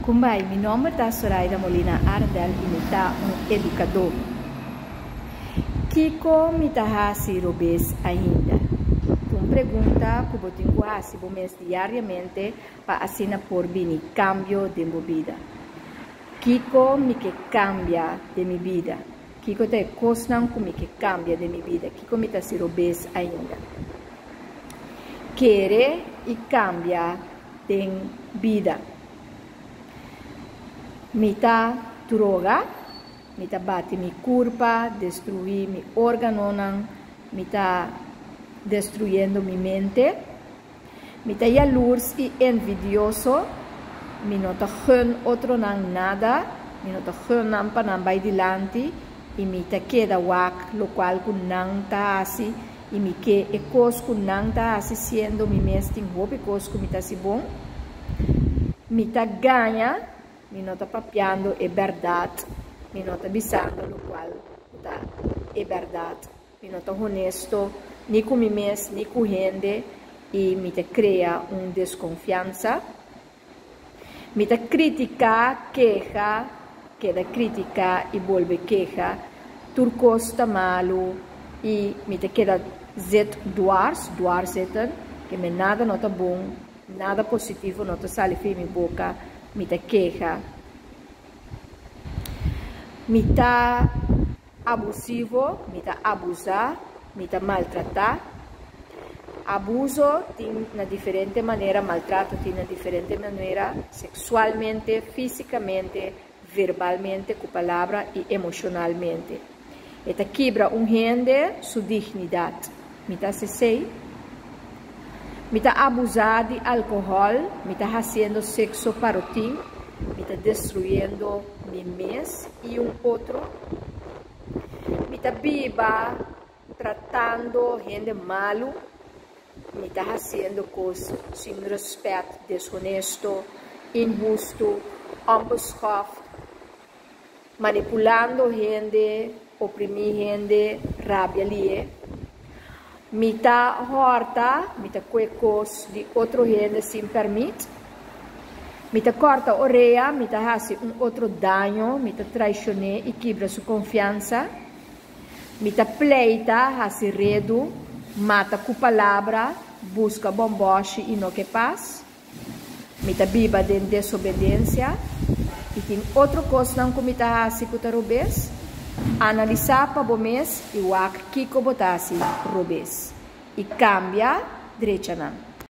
Kumbay, meu nome é Soraida Molina Ardel e me tá educador. Kiko me tá robês ainda. Uma pergunta que eu tenho que fazer diariamente para assinar por mim cambio de minha vida. Kiko me que cambia de minha vida. Kiko te cosnan que me que cambia de minha vida. Kiko me tá robês ainda. Querer e cambia de vida. Me tá droga, me tá bate mi curva, destruir mi órgano, me tá destruyendo mi mente, me tá jaloers e envidioso, me não tá gun outro nada, me não tá gun nan pa nan by dilante, e me tá queda wak, lo qual kun nan tá assim, e me que e cos kun nan tá assim, sendo mi mesting hope cos kun me tá si bom, me tá ganha. Mi nota papiando é verdade, mi nota bisando no qual tá é verdade, mi nota honesto, nem com mim mesmo, nem com gente, e me te cria desconfiança, me te critica, queja, queda crítica e volve queja, turcosta malo, e me te queda zet dwars zetten, que me nada nota bom, nada positivo nota sale fi mi boca, me te queja, me tá abusivo, me tá abusar, me tá maltratar. Abuso tem na diferente maneira, maltrato tem na diferente maneira, sexualmente, fisicamente, verbalmente, com palavra e emocionalmente. E tá quebra gente sua dignidade. Me tá se sei. Me tá abusar de álcool, me tá fazendo sexo para ti, me tá destruindo mim mesmo e outro. Me tá biba, tratando gente malo, me tá fazendo coisas sem respeito, desonesto, injusto, unbeschaft, manipulando gente, oprimir gente, rabia ali. Me tá horta, me tá coisas de outro gente sem permite. Me tá corta a orelha, me tá faz outro dano, me tá traicionar e quebra sua confiança. Me tá pleita, faz redo, mata com palavra, busca bomboche e não que paz. Me tá biba de desobediência. E tem outra coisa não que me tá faz que tá robês. Analisar para o mês e o que botasse robês e cambia direita não.